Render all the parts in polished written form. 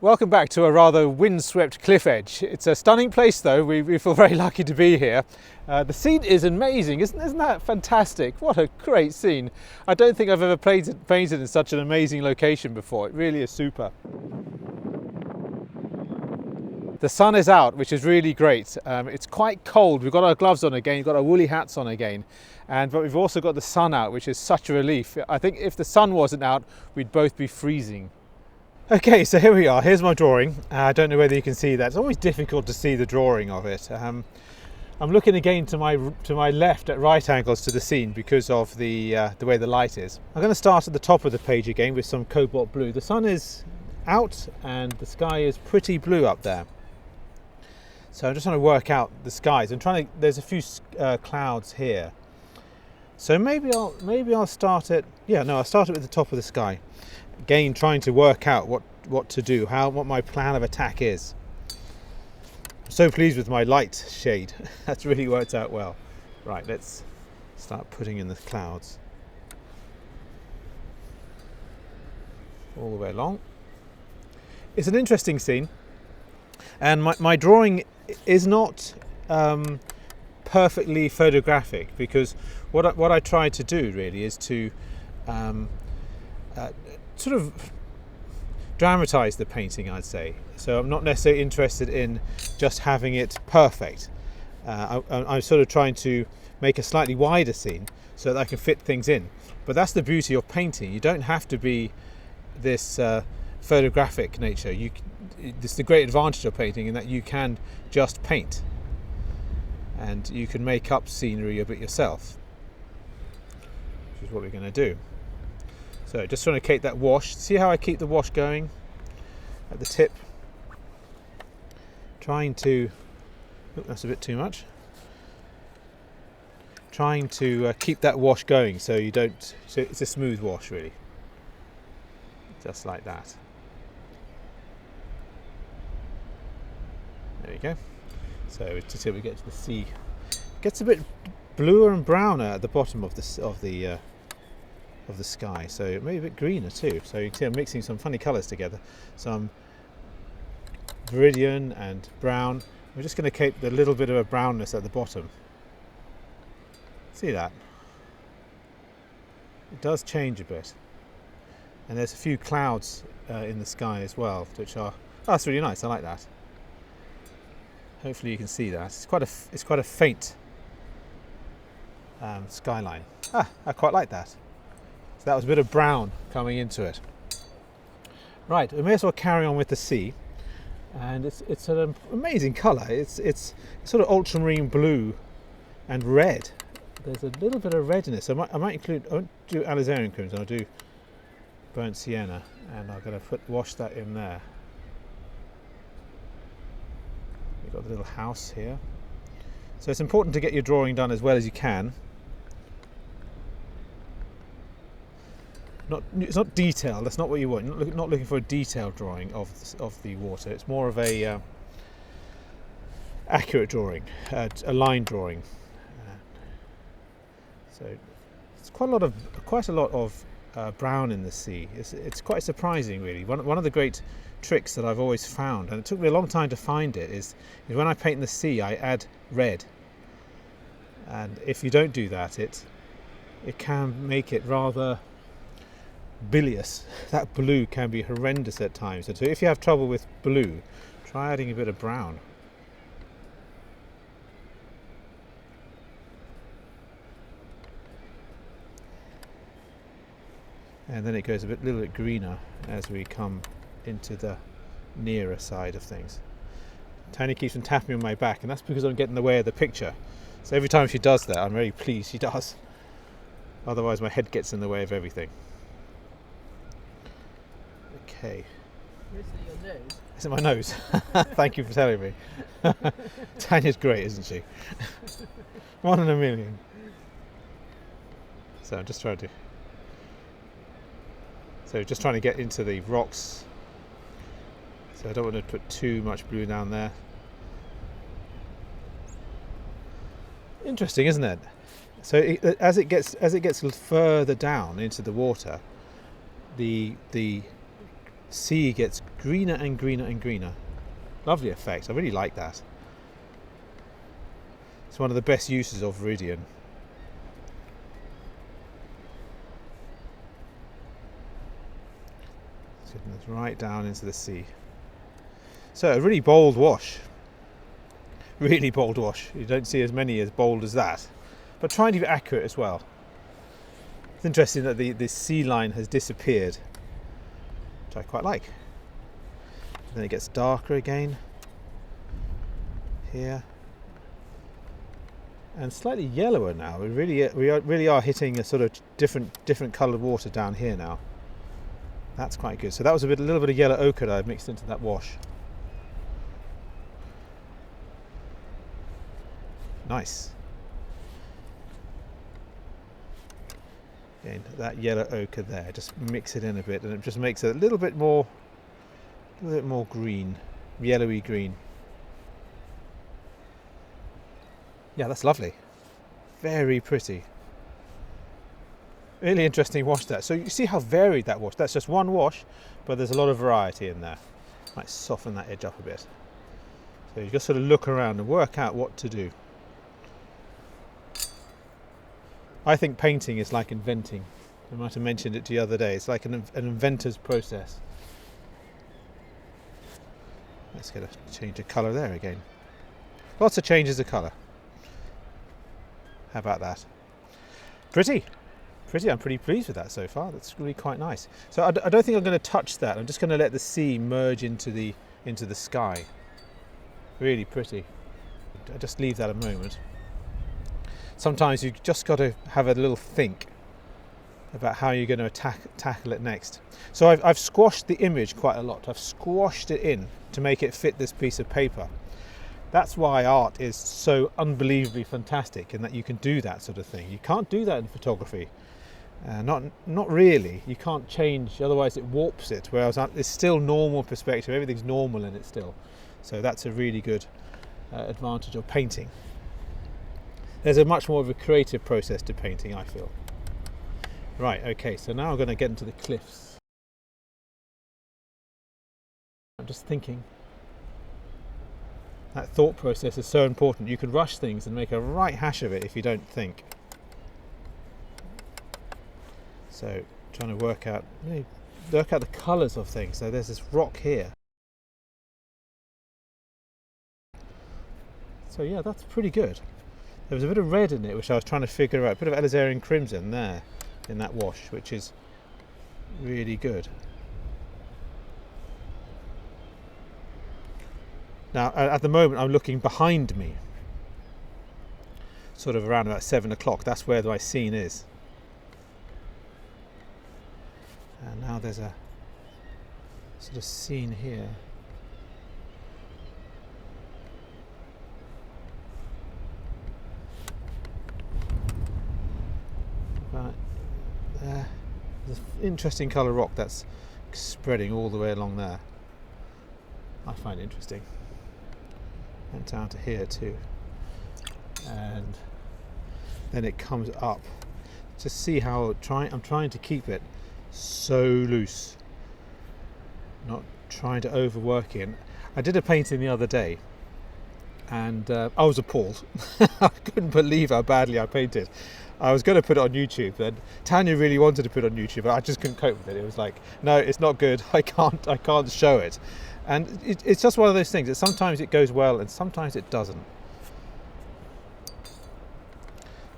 Welcome back to a rather windswept cliff edge. It's a stunning place though, we feel very lucky to be here. The scene is amazing, isn't that fantastic? What a great scene. I don't think I've ever painted in such an amazing location before. It really is super. The sun is out, which is really great. It's quite cold. We've got our gloves on again, we've got our woolly hats on again, but we've also got the sun out, which is such a relief. I think if the sun wasn't out, we'd both be freezing. Okay, so here we are. Here's my drawing. I don't know whether you can see that. It's always difficult to see the drawing of it. I'm looking again to my left at right angles to the scene because of the way the light is. I'm going to start at the top of the page again with some cobalt blue. The sun is out and the sky is pretty blue up there. So I'm just trying to work out the skies. There's a few clouds here. So maybe I'll start at, I'll start it with the top of the sky. Again, trying to work out what to do, what my plan of attack is. I'm so pleased with my light shade. That's really worked out well. Right, let's start putting in the clouds. All the way along. It's an interesting scene. And my drawing is not perfectly photographic, because what I try to do really is to sort of dramatize the painting, I'd say. So I'm not necessarily interested in just having it perfect. I'm sort of trying to make a slightly wider scene so that I can fit things in. But that's the beauty of painting. You don't have to be this photographic nature. This is the great advantage of painting, in that you can just paint and you can make up scenery a bit yourself, which is what we're going to do. So just trying to keep that wash. See how I keep the wash going at the tip? Trying to, that's a bit too much. Trying to keep that wash going so it's a smooth wash really. Just like that. There you go. So until we get to the sea, it gets a bit bluer and browner at the bottom of the sky, so maybe a bit greener too. So you can see I'm mixing some funny colours together, some viridian and brown. We're just going to keep the little bit of a brownness at the bottom. See that? It does change a bit, and there's a few clouds in the sky as well, which are that's really nice. I like that. Hopefully you can see that. It's quite a faint skyline. I quite like that. So that was a bit of brown coming into it. Right, we may as well carry on with the sea, and it's an amazing colour. It's sort of ultramarine blue and red. There's a little bit of red in it, so I won't do alizarin crimson. I'll do burnt sienna, and I'm going to wash that in there. We've got the little house here. So it's important to get your drawing done as well as you can. It's not detailed, that's not what you want. You're not looking for a detailed drawing of the water. It's more of a accurate drawing, a line drawing. So it's quite a lot of brown in the sea. It's quite surprising really. One of the great tricks that I've always found, and it took me a long time to find it, is when I paint in the sea I add red. And if you don't do that, it can make it rather bilious. That blue can be horrendous at times. So if you have trouble with blue, try adding a bit of brown. And then it goes a little bit greener as we come into the nearer side of things. Tanya keeps on tapping me on my back, and that's because I'm getting in the way of the picture. So every time she does that, I'm very pleased she does. Otherwise my head gets in the way of everything. Okay. Is it your nose? Is it my nose? Thank you for telling me. Tanya's great, isn't she? 1 in a million. So I'm just trying to get into the rocks. So I don't want to put too much blue down there. Interesting, isn't it? So as it gets further down into the water, the sea gets greener and greener and greener. Lovely effect. I really like that. It's one of the best uses of Viridian. Sitting this right down into the sea. So a really bold wash. Really bold wash. You don't see as many as bold as that. But trying to be accurate as well. It's interesting that the sea line has disappeared, which I quite like. Then it gets darker again here, and slightly yellower now. We really are hitting a sort of different coloured water down here now. That's quite good. So that was a little bit of yellow ochre that I've mixed into that wash. Nice. Again, that yellow ochre there, just mix it in a bit, and it just makes it a little bit more green, yellowy green. Yeah, that's lovely. Very pretty. Really interesting wash that. So you see how varied that wash. That's just one wash, but there's a lot of variety in there. Might soften that edge up a bit. So you just sort of look around and work out what to do. I think painting is like inventing. I might have mentioned it to you the other day. It's like an inventor's process. Let's get a change of colour there again. Lots of changes of colour. How about that? Pretty. I'm pretty pleased with that so far. That's really quite nice. So I don't think I'm going to touch that. I'm just going to let the sea merge into the sky. Really pretty. I'll just leave that a moment. Sometimes you've just got to have a little think about how you're going to tackle it next. So I've squashed the image quite a lot. I've squashed it in to make it fit this piece of paper. That's why art is so unbelievably fantastic, in that you can do that sort of thing. You can't do that in photography. Not really. You can't change, otherwise it warps it. Whereas it's still normal perspective. Everything's normal in it still. So that's a really good advantage of painting. There's a much more of a creative process to painting, I feel. Right, okay, so now I'm going to get into the cliffs. I'm just thinking. That thought process is so important. You can rush things and make a right hash of it if you don't think. So, trying to work out the colours of things. So there's this rock here. So yeah, that's pretty good. There was a bit of red in it, which I was trying to figure out. A bit of alizarin crimson there in that wash, which is really good. Now, at the moment, I'm looking behind me, sort of around about 7 o'clock. That's where my scene is. And now there's a sort of scene here. Right there. There's an interesting colour rock that's spreading all the way along there. I find it interesting. And down to here too, and then it comes up. To see how I'm trying to keep it so loose, not trying to overwork it. I did a painting the other day, and I was appalled. I couldn't believe how badly I painted. I was going to put it on YouTube, and Tanya really wanted to put it on YouTube, but I just couldn't cope with it. It was like, no, it's not good. I can't show it. And it's just one of those things that sometimes it goes well and sometimes it doesn't.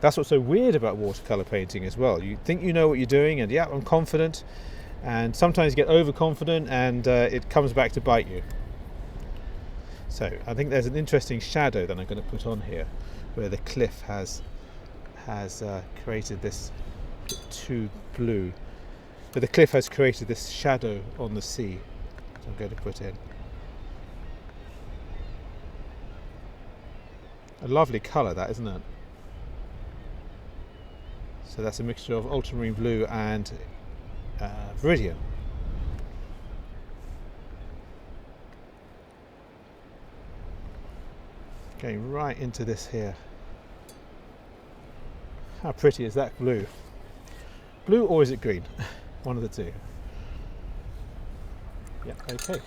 That's what's so weird about watercolour painting as well. You think you know what you're doing, and yeah, I'm confident, and sometimes you get overconfident and it comes back to bite you. So I think there's an interesting shadow that I'm going to put on here, where the cliff has created this too blue, but the cliff has created this shadow on the sea. I'm going to put in a lovely colour, that, isn't it? So that's a mixture of ultramarine blue and Viridian. Going right into this here. How pretty is that blue? Blue or is it green? One of the two. Yeah, okay.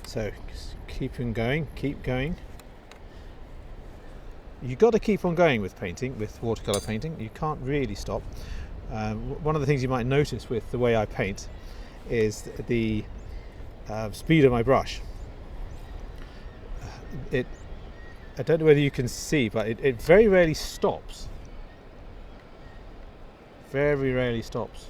So just keep on going, keep going. You've got to keep on going with painting, with watercolour painting. You can't really stop. One of the things you might notice with the way I paint is the speed of my brush. I don't know whether you can see, but it very rarely stops. Very rarely stops.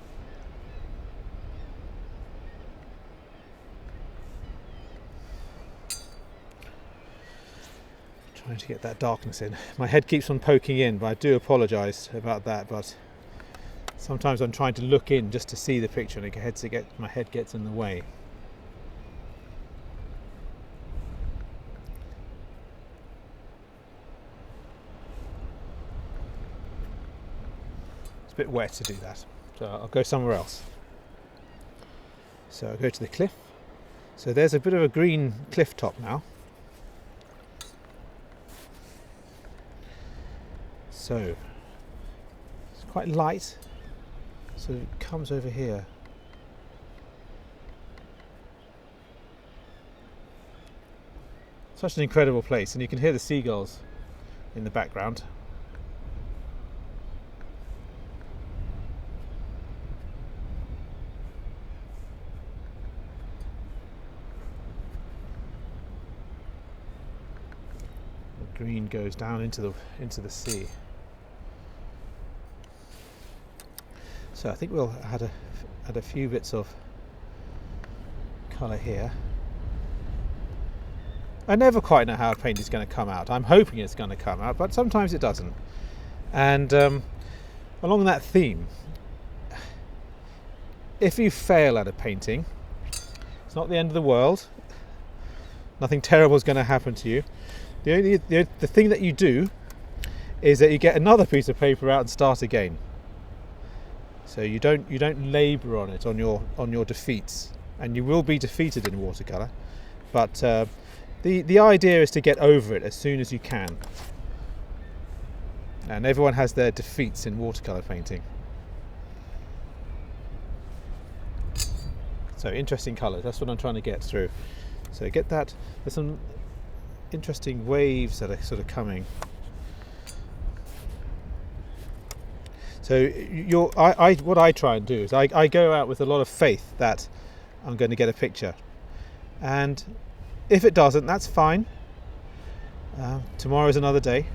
Trying to get that darkness in. My head keeps on poking in, but I do apologise about that. But sometimes I'm trying to look in just to see the picture, and my head gets in the way. It's a bit wet to do that, so I'll go somewhere else. So I'll go to the cliff. So there's a bit of a green cliff top now. So it's quite light, so it comes over here. Such an incredible place, and you can hear the seagulls in the background. The green goes down into the sea. So I think we'll add a few bits of colour here. I never quite know how a paint is going to come out. I'm hoping it's going to come out, but sometimes it doesn't. And along that theme, if you fail at a painting, it's not the end of the world. Nothing terrible is going to happen to you. The thing that you do is that you get another piece of paper out and start again. So you don't labour on it, on your defeats, and you will be defeated in watercolour. But the idea is to get over it as soon as you can. And everyone has their defeats in watercolour painting. So interesting colours. That's what I'm trying to get through. So get that. There's some interesting waves that are sort of coming. So what I try and do is I go out with a lot of faith that I'm going to get a picture, and if it doesn't, that's fine. Tomorrow's another day,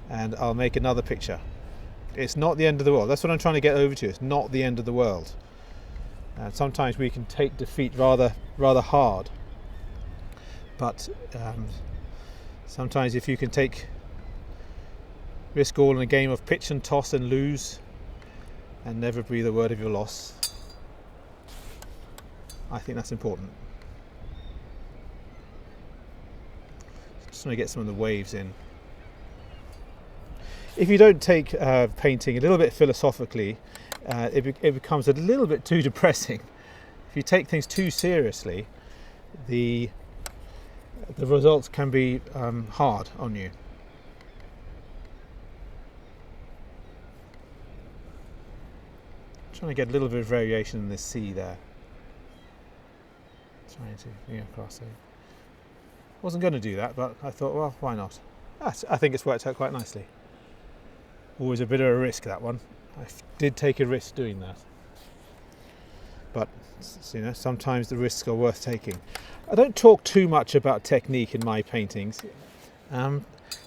and I'll make another picture. It's not the end of the world. That's what I'm trying to get over to. It's not the end of the world. Sometimes we can take defeat rather hard, but sometimes if you can risk all in a game of pitch and toss and lose and never breathe a word of your loss, I think that's important. Just want to get some of the waves in. If you don't take painting a little bit philosophically, it becomes a little bit too depressing. If you take things too seriously, the results can be hard on you. Trying to get a little bit of variation in the sea there. Trying to bring across it. Wasn't going to do that, but I thought, well, why not? I think it's worked out quite nicely. Always a bit of a risk, that one. I did take a risk doing that. But sometimes the risks are worth taking. I don't talk too much about technique in my paintings.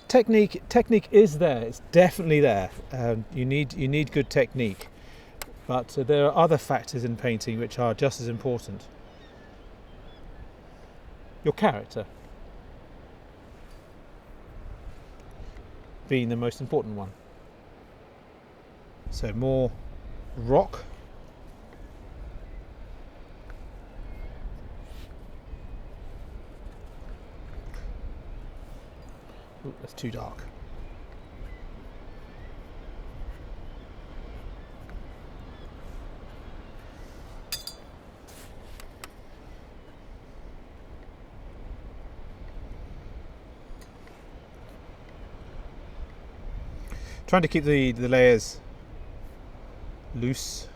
Technique is there. It's definitely there. You need good technique. But there are other factors in painting which are just as important. Your character being the most important one. So more rock. Ooh, that's too dark. Trying to keep the layers loose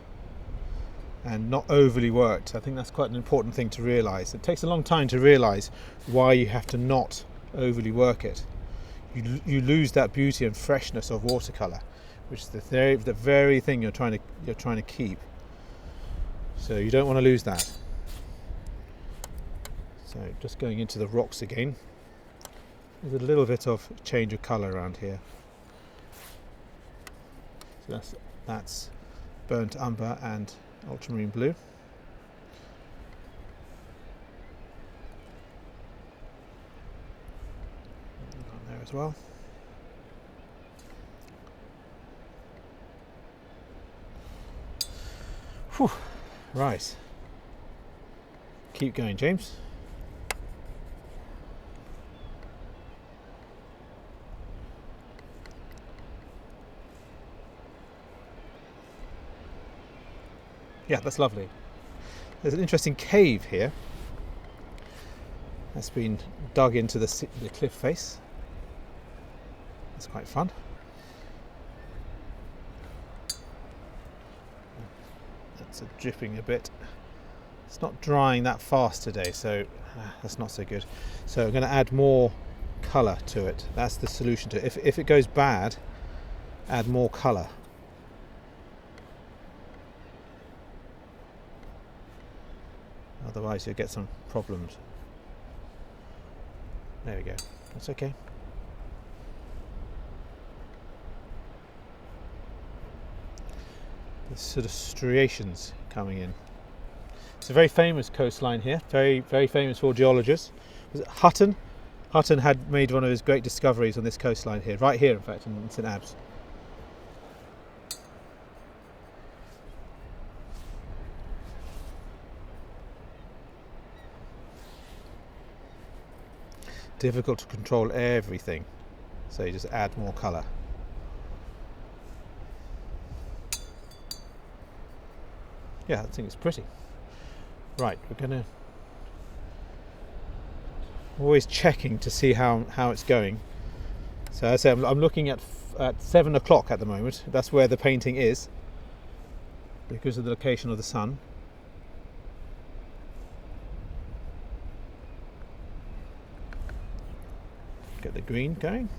and not overly worked. I think that's quite an important thing to realise. It takes a long time to realise why you have to not overly work it. You lose that beauty and freshness of watercolour, which is the very thing you're trying to keep. So you don't want to lose that. So just going into the rocks again. There's a little bit of change of colour around here. So that's burnt umber and ultramarine blue. On there as well. Whew. Right. Keep going, James. Yeah, that's lovely. There's an interesting cave here that's been dug into the cliff face. That's quite fun. That's dripping a bit. It's not drying that fast today, so that's not so good. So I'm going to add more colour to it. That's the solution to it. If it goes bad, add more colour. Otherwise you'll get some problems. There we go. That's okay. There's sort of striations coming in. It's a very famous coastline here. Very, very famous for geologists. Was it Hutton? Hutton had made one of his great discoveries on this coastline here. Right here, in fact, in St Abbs. Difficult to control everything, so you just add more colour. Yeah, I think it's pretty. Right, we're gonna always checking to see how it's going. So as I say, I'm looking at 7 o'clock at the moment. That's where the painting is because of the location of the sun. Get the green going.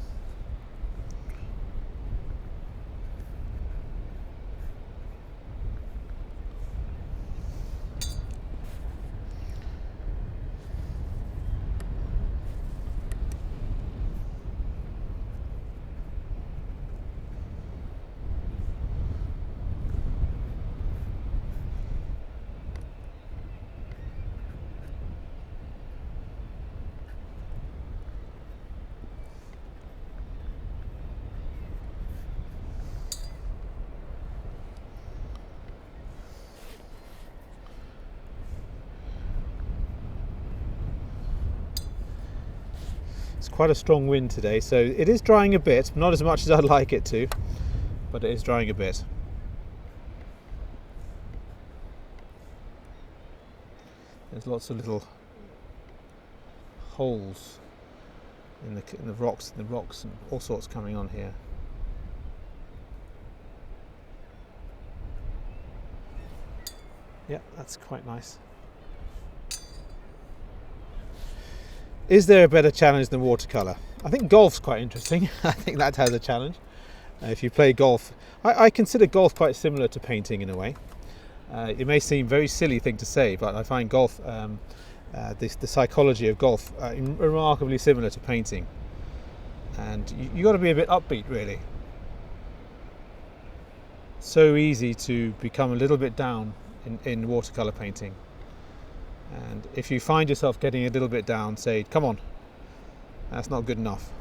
It's quite a strong wind today, so it is drying a bit, not as much as I'd like it to, but it is drying a bit. There's lots of little holes in the rocks and all sorts coming on here. Yeah, that's quite nice. Is there a better challenge than watercolour? I think golf's quite interesting. I think that has a challenge. If you play golf, I consider golf quite similar to painting in a way. It may seem a very silly thing to say, but I find golf, the psychology of golf, remarkably similar to painting. And you got to be a bit upbeat, really. So easy to become a little bit down in watercolour painting. And if you find yourself getting a little bit down, say, come on, that's not good enough.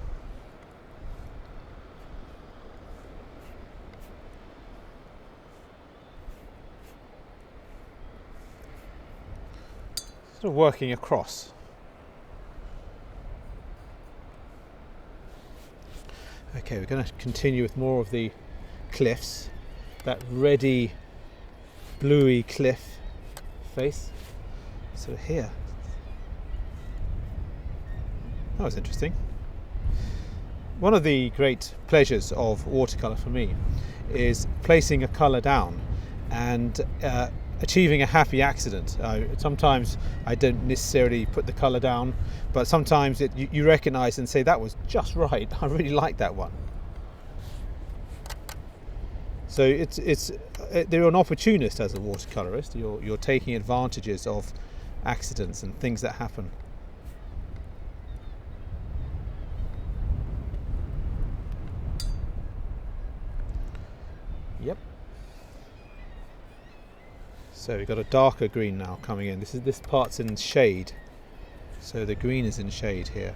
Sort of working across. Okay, we're going to continue with more of the cliffs, that reddy, bluey cliff face. So here, that was interesting. One of the great pleasures of watercolour for me is placing a colour down and achieving a happy accident. Sometimes I don't necessarily put the colour down, but sometimes you recognise and say, that was just right, I really like that one. So you're an opportunist as a watercolourist. You're taking advantages of accidents and things that happen. Yep. So we've got a darker green now coming in. This part's in shade, so the green is in shade here.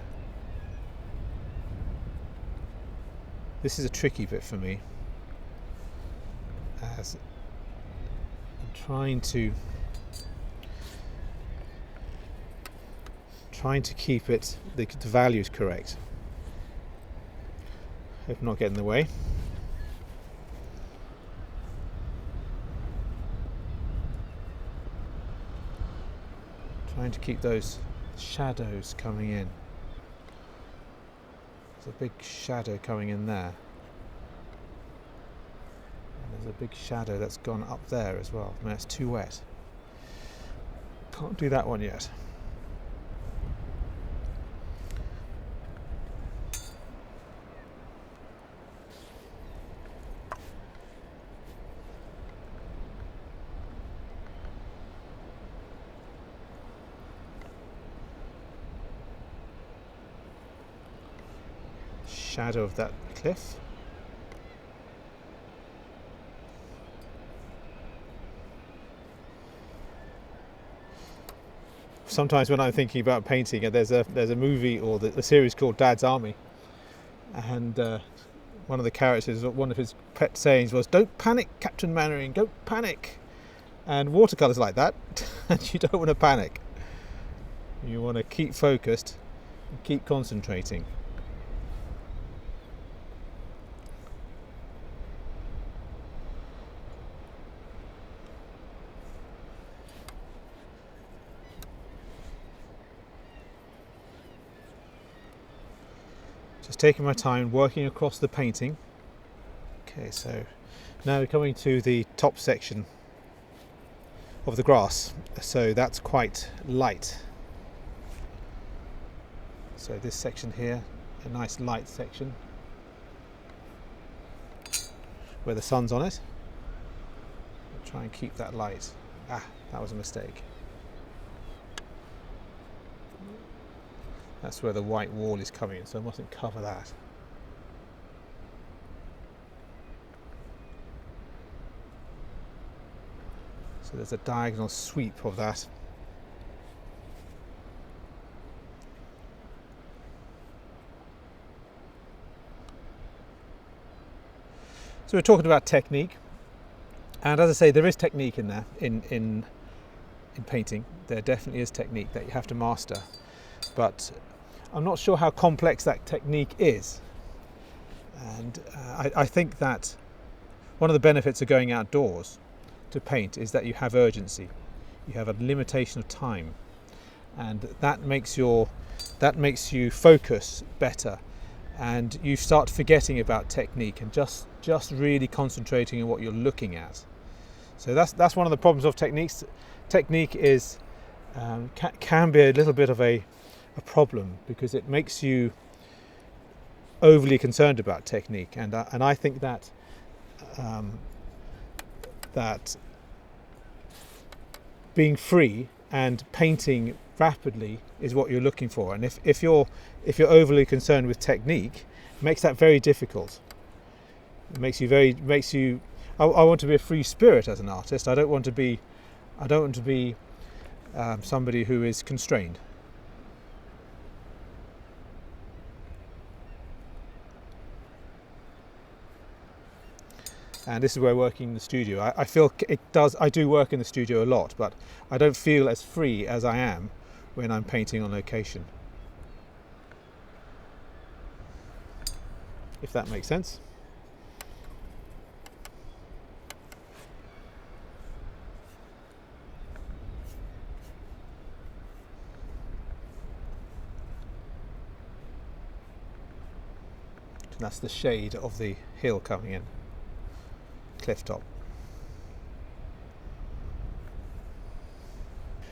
This is a tricky bit for me, as I'm trying to keep the values correct. Hope I'm not getting in the way. Trying to keep those shadows coming in. There's a big shadow coming in there. And there's a big shadow that's gone up there as well. I mean, it's too wet. Can't do that one yet. Shadow of that cliff. Sometimes when I'm thinking about painting, there's a movie or the series called Dad's Army, and one of the characters, one of his pet sayings was, "Don't panic, Captain Mainwaring, don't panic." And watercolour's like that, and you don't want to panic. You want to keep focused and keep concentrating. Just taking my time working across the painting. Okay, so now we're coming to the top section of the grass, so that's quite light. So this section here, a nice light section where the sun's on it. I'll try and keep that light. That was a mistake. That's where the white wall is coming in, so I mustn't cover that. So there's a diagonal sweep of that. So we're talking about technique, and as I say, there is technique in there, in painting. There definitely is technique that you have to master, but I'm not sure how complex that technique is. And I think that one of the benefits of going outdoors to paint is that you have urgency. You have a limitation of time, and that makes you focus better, and you start forgetting about technique and just really concentrating on what you're looking at. So that's one of the problems of techniques. Technique is can be a little bit of a problem, because it makes you overly concerned about technique, and I think that that being free and painting rapidly is what you're looking for. And if you're overly concerned with technique, it makes that very difficult. It makes you I want to be a free spirit as an artist. I don't want to be somebody who is constrained. And this is where working in the studio, I feel I do work in the studio a lot, but I don't feel as free as I am when I'm painting on location. If that makes sense. And that's the shade of the hill coming in. Cliff top.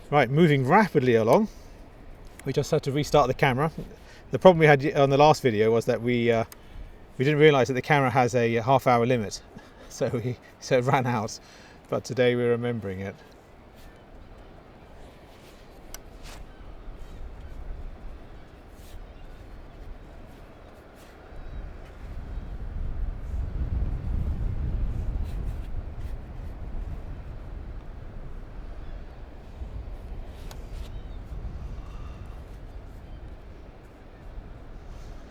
Right, moving rapidly along. We just had to restart the camera. The problem we had on the last video was that we didn't realise that the camera has a half-hour limit, so it ran out. But today we're remembering it.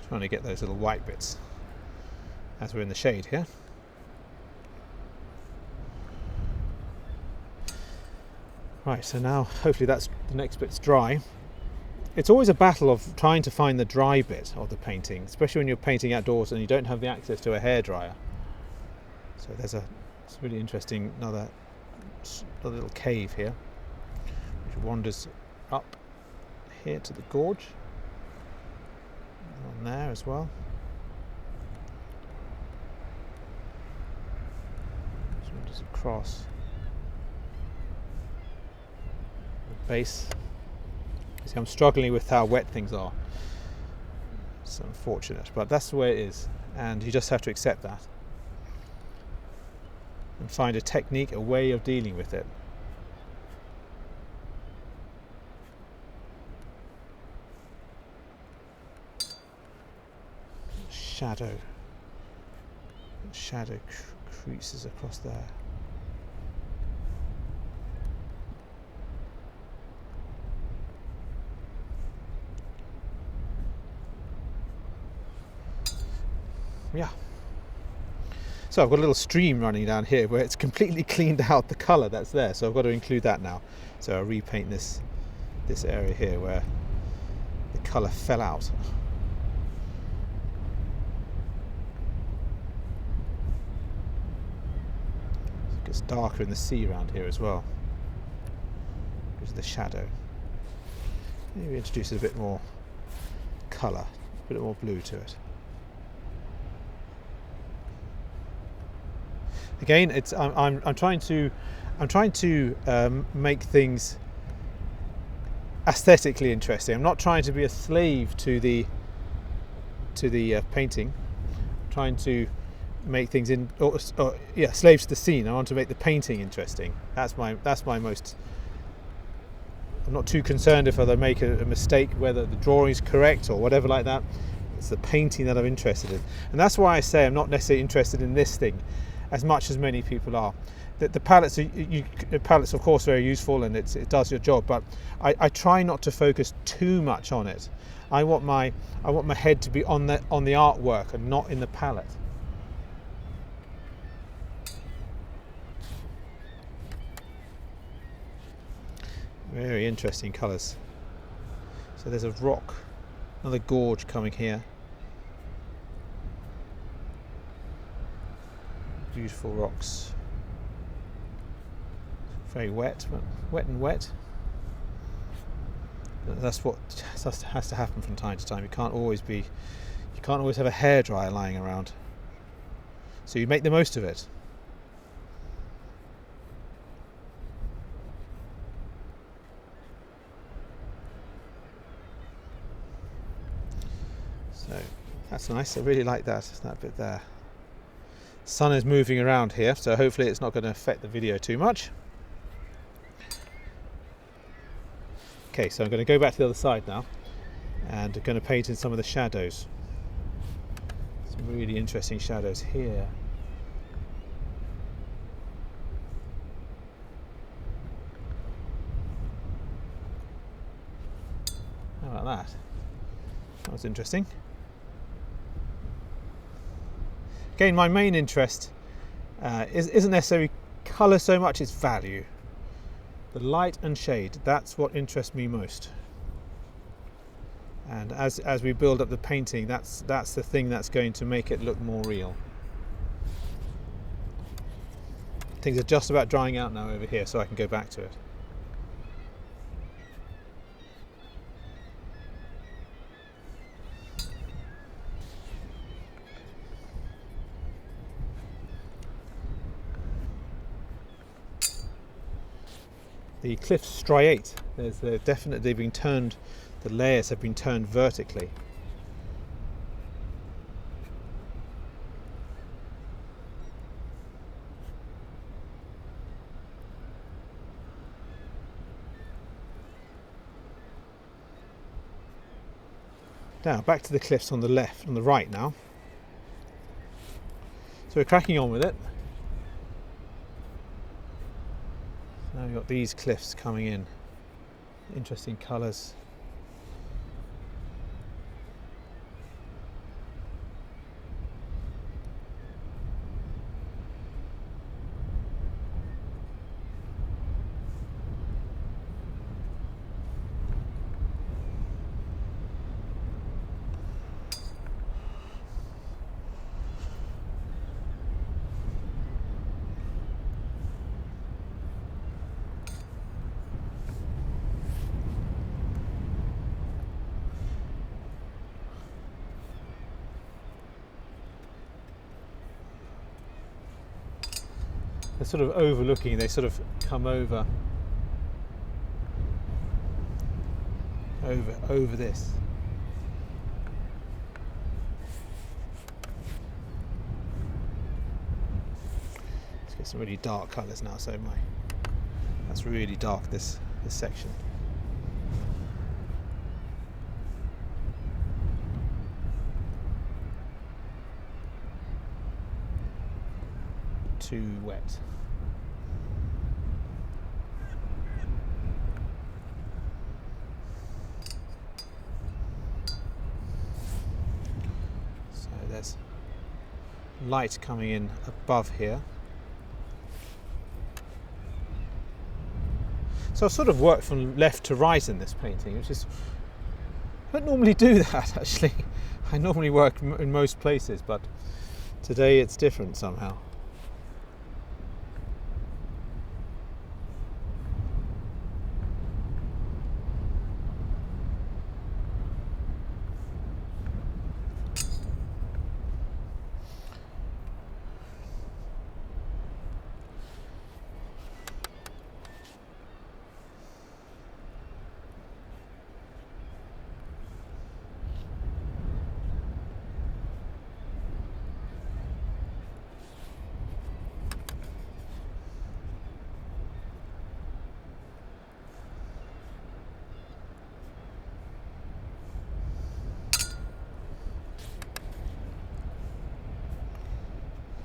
Trying to get those little white bits as we're in the shade here. Right, so now hopefully that's the next bit's dry. It's always a battle of trying to find the dry bit of the painting, especially when you're painting outdoors and you don't have the access to a hairdryer. So it's really interesting, another little cave here, which wanders up here to the gorge. On there as well. So just across the base. You see, I'm struggling with how wet things are. It's unfortunate, but that's the way it is, and you just have to accept that and find a technique, a way of dealing with it. Shadow creases across there. Yeah. So I've got a little stream running down here where it's completely cleaned out the colour that's there, so I've got to include that now. So I'll repaint this area here where the colour fell out. It's darker in the sea around here as well because of the shadow. Maybe introduce a bit more colour, a bit more blue to it. Again, I'm trying to make things aesthetically interesting. I'm not trying to be a slave to the painting. I'm trying to make things slaves to the scene. I want to make the painting interesting. That's my most. I'm not too concerned if I make a mistake, whether the drawing is correct or whatever like that. It's the painting that I'm interested in, and that's why I say I'm not necessarily interested in this thing as much as many people are. The palettes palettes of course very useful and it does your job, but I try not to focus too much on it. I want my head to be on the artwork and not in the palette. Very interesting colours. So there's a rock, another gorge coming here. Beautiful rocks. Very wet, but wet and wet. But that's what has to happen from time to time. You can't always have a hairdryer lying around. So you make the most of it. So that's nice. I really like that bit there. Sun is moving around here, so hopefully it's not going to affect the video too much. Okay, so I'm going to go back to the other side now and I'm going to paint in some of the shadows. Some really interesting shadows here. How about that? That was interesting. Again, my main interest isn't necessarily colour so much, it's value. The light and shade, that's what interests me most. And as we build up the painting, that's the thing that's going to make it look more real. Things are just about drying out now over here, so I can go back to it. The cliffs striate There's definitely been turned, the layers have been turned vertically. Now back to the cliffs on the left, on the right now. So we're cracking on with it. Now we've got these cliffs coming in. Interesting colours. They're sort of overlooking, they sort of come over this. Let's get some really dark colours now, so that's really dark, this section. Too wet. So there's light coming in above here. So I've sort of worked from left to right in this painting, which is, I don't normally do that actually. I normally work in most places, but today it's different somehow.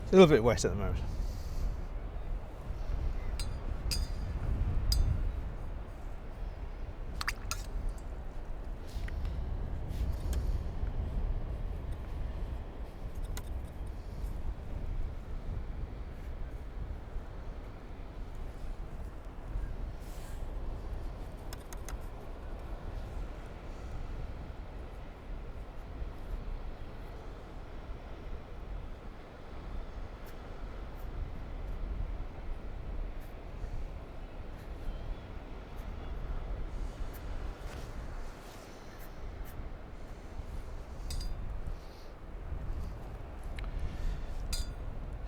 It's a little bit wet at the moment.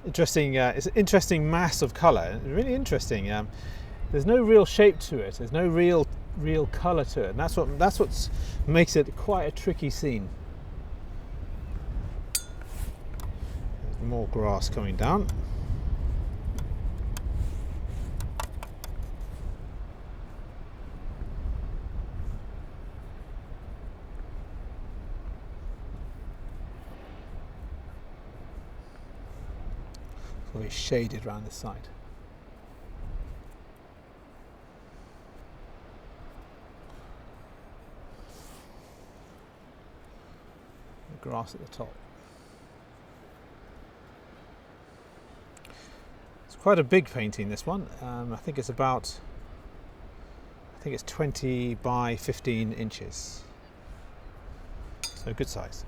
Interesting, it's an interesting mass of colour, really interesting. There's no real shape to it, there's no real colour to it, and that's what makes it quite a tricky scene. There's more grass coming down. Very shaded around the side. The grass at the top. It's quite a big painting, this one. I think it's 20 by 15 inches. So good size.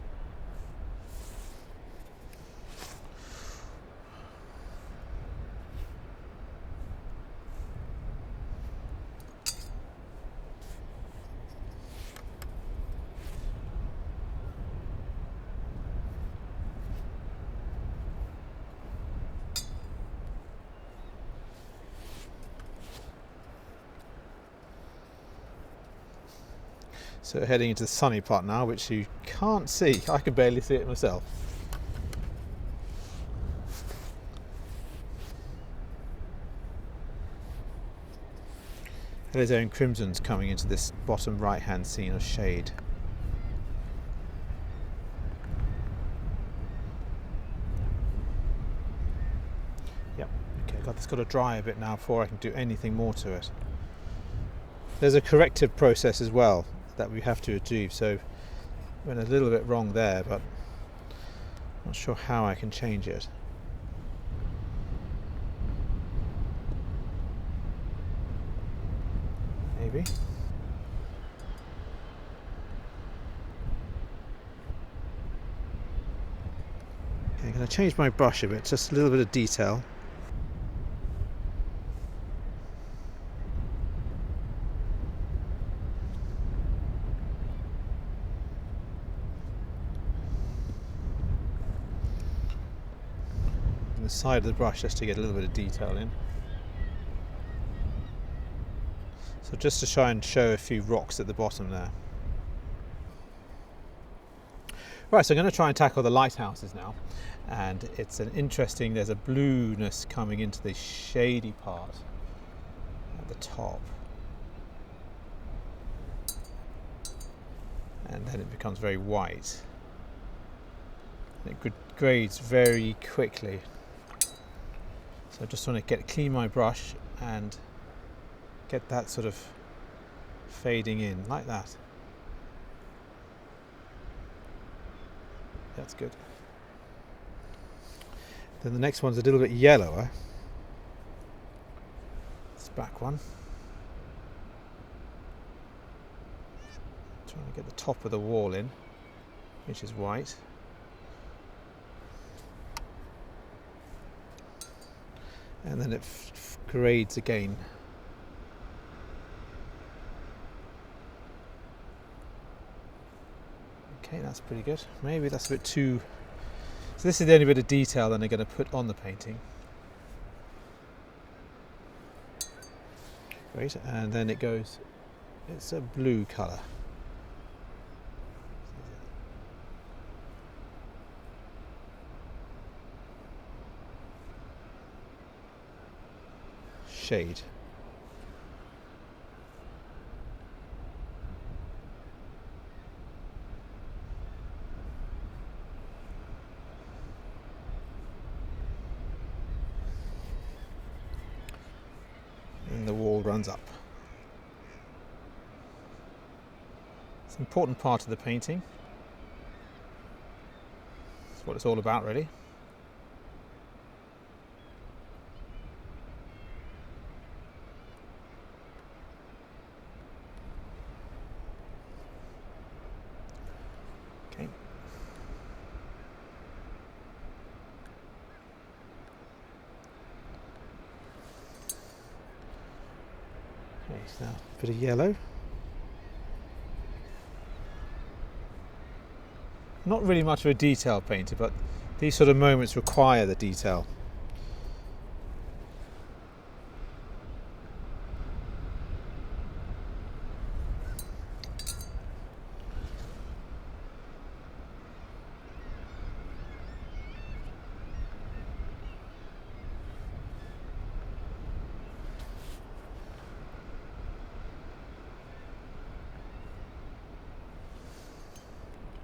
So heading into the sunny part now, which you can't see. I can barely see it myself. Alizarin crimson's coming into this bottom right hand scene of shade. Yep, okay, that's got to dry a bit now before I can do anything more to it. There's a corrective process as well that we have to achieve, so went a little bit wrong there, but not sure how I can change it. Maybe. Okay, I'm going to change my brush a bit, just a little bit of detail. On the side of the brush just to get a little bit of detail in. So just to try and show a few rocks at the bottom there. Right, so I'm going to try and tackle the lighthouses now, and it's an interesting, there's a blueness coming into the shady part at the top, and then it becomes very white, and it grades very quickly. So I just want to clean my brush and get that sort of fading in like that. That's good. Then the next one's a little bit yellower. This back one. Trying to get the top of the wall in, which is white. And then it grades again. Okay, that's pretty good. Maybe that's a bit too... So this is the only bit of detail that I'm going to put on the painting. Great, and then it goes... It's a blue colour. Shade. And the wall runs up. It's an important part of the painting. That's what it's all about, really. Okay. Okay, so now a bit of yellow. Not really much of a detail painter, but these sort of moments require the detail.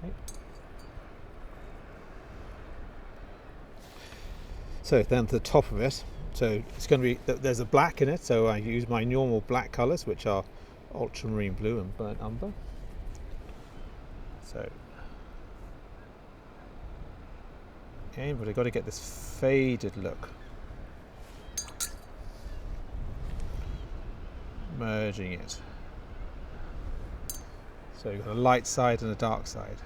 Okay. So then to the top of it, so it's going to be, there's a black in it, so I use my normal black colours, which are ultramarine blue and burnt umber. So okay, but I've got to get this faded look. Merging it. So you've got a light side and a dark side.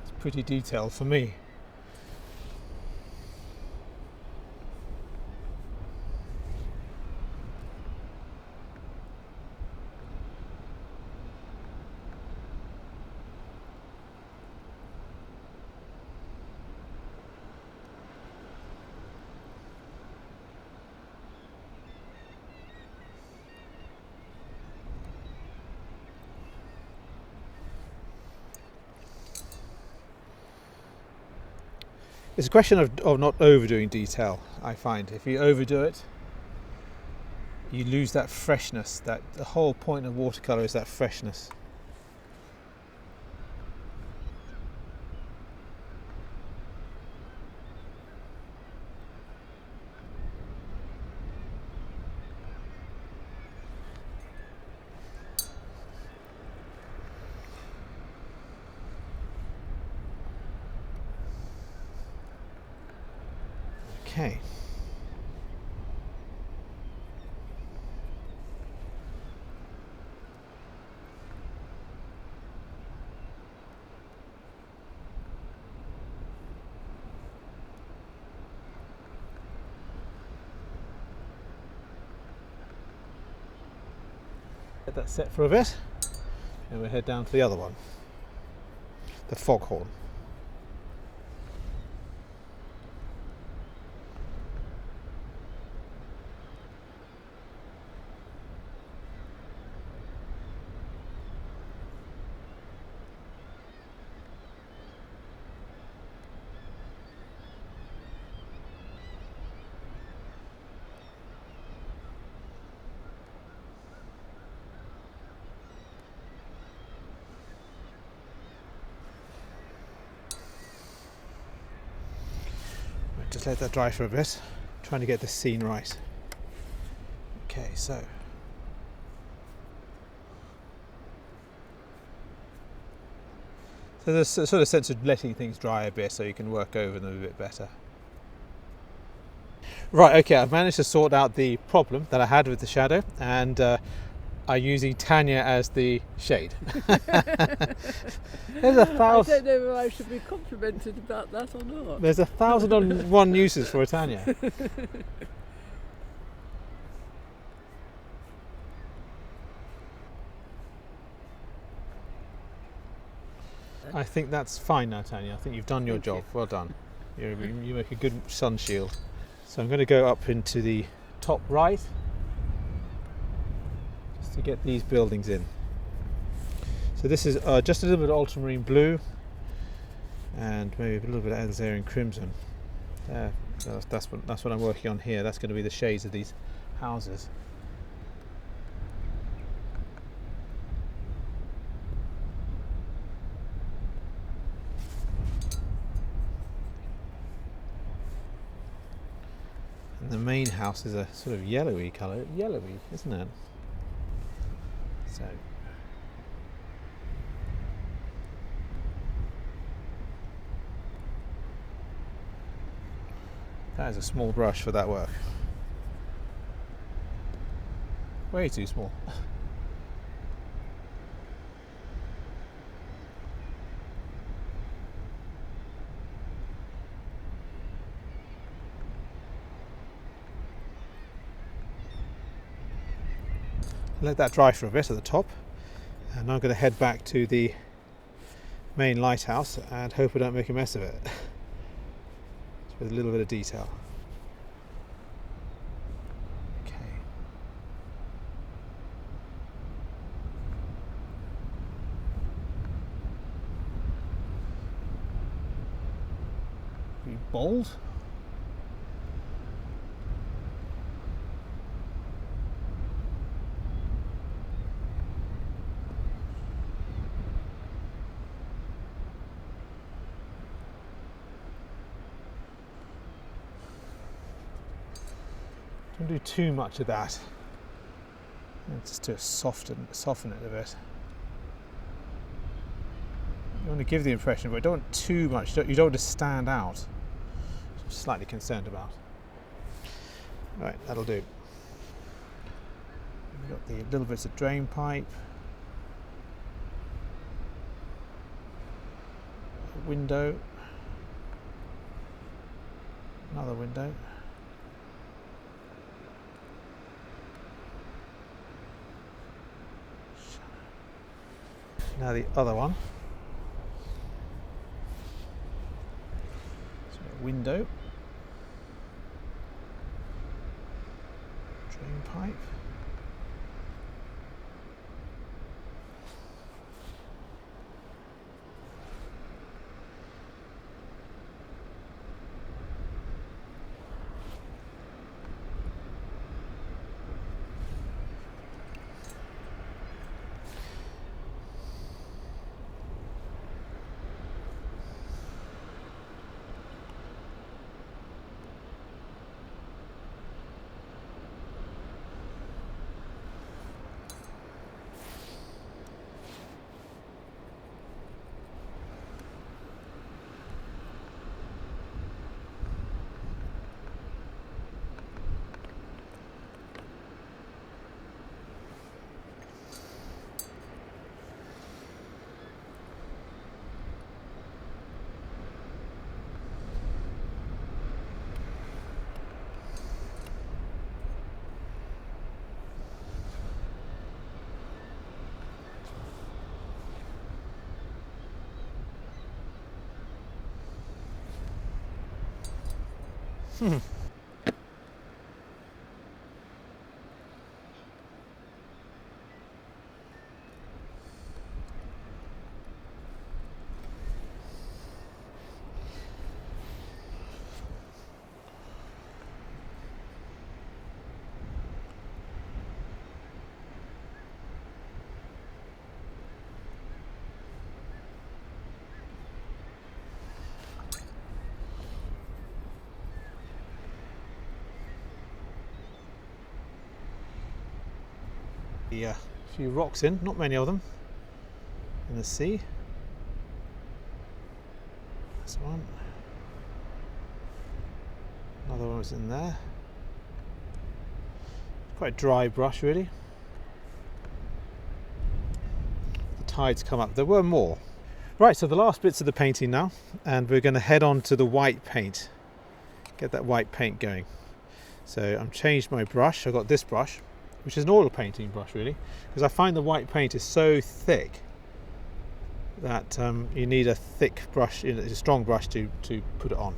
It's pretty detailed for me. It's a question of not overdoing detail, I find. If you overdo it, you lose that freshness. That the whole point of watercolour is that freshness. Okay. Get that set for a bit, and we'll head down to the other one, the foghorn. Just let that dry for a bit, trying to get the scene right. Okay, so there's a sort of sense of letting things dry a bit so you can work over them a bit better. Right, okay, I've managed to sort out the problem that I had with the shadow, and I'm using Tanya as the shade. There's a thousand. I don't know whether I should be complimented about that or not. There's 1,001 uses for a Tanya. I think that's fine now, Tanya. I think you've done your Thank job. you. Well done. You make a good sun shield. So I'm going to go up into the top right just to get these buildings in. So this is just a little bit of ultramarine blue and maybe a little bit of Alzarian crimson. That's what I'm working on here. That's going to be the shades of these houses. And the main house is a sort of yellowy colour. Yellowy, isn't it? So that is a small brush for that work. Way too small. Let that dry for a bit at the top, and I'm going to head back to the main lighthouse and hope I don't make a mess of it. Just with a little bit of detail. Okay. Be bold. Don't do too much of that. Just to soften it a bit. You want to give the impression, but don't want too much. You don't want to stand out. I'm slightly concerned about. Right, that'll do. We've got the little bits of drain pipe, a window, another window. Now the other one. So a window, drain pipe, A few rocks in, not many of them, in the sea. This one. Another one was in there. Quite a dry brush really. The tide's come up. There were more. Right, so the last bits of the painting now, and we're going to head on to the white paint. Get that white paint going. So I've changed my brush. I've got this brush, which is an oil painting brush really, because I find the white paint is so thick that you need a thick brush, a strong brush to put it on.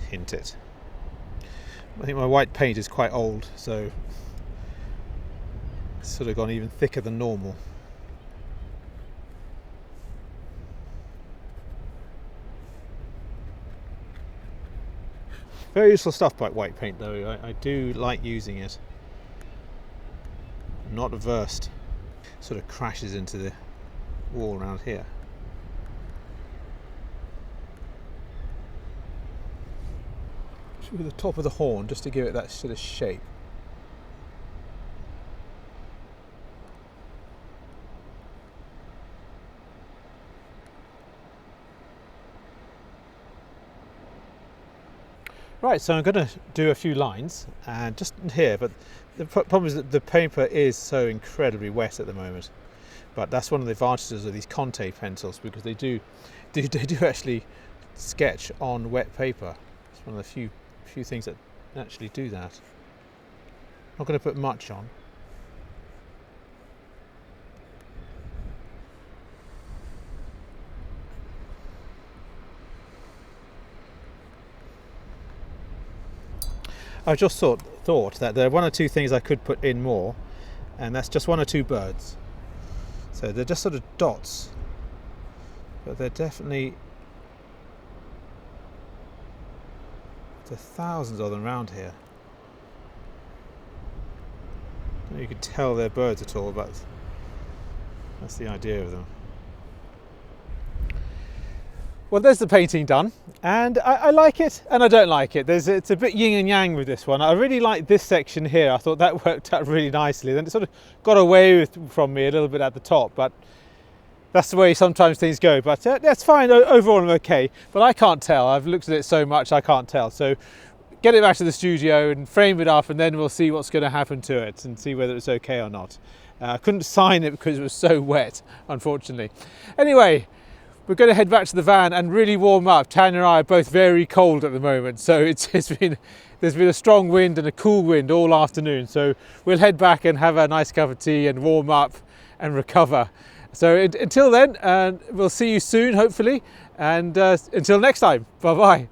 Hint it. I think my white paint is quite old, so it's sort of gone even thicker than normal. Very useful stuff, by white paint though. I do like using it. I'm not averse. Sort of crashes into the wall around here. With the top of the horn, just to give it that sort of shape. Right, so I'm going to do a few lines, and just here, but the problem is that the paper is so incredibly wet at the moment. But that's one of the advantages of these Conte pencils, because they do actually sketch on wet paper. It's one of the few things that actually do that. Not going to put much on. I've just thought that there are one or two things I could put in more, and that's just one or two birds. So they're just sort of dots, but they're definitely, there are thousands of them around here. I don't know if you can tell they're birds at all, but that's the idea of them. Well, there's the painting done, and I like it and I don't like it. It's a bit yin and yang with this one. I really like this section here. I thought that worked out really nicely. Then it sort of got away from me a little bit at the top, but that's the way sometimes things go. But that's fine. Overall I'm okay, but I can't tell. I've looked at it so much I can't tell. So get it back to the studio and frame it up, and then we'll see what's going to happen to it and see whether it's okay or not. I couldn't sign it because it was so wet, unfortunately. Anyway, we're going to head back to the van and really warm up. Tanya and I are both very cold at the moment, so there's been a strong wind and a cool wind all afternoon. So we'll head back and have a nice cup of tea and warm up and recover. So until then, we'll see you soon, hopefully, and until next time, bye bye.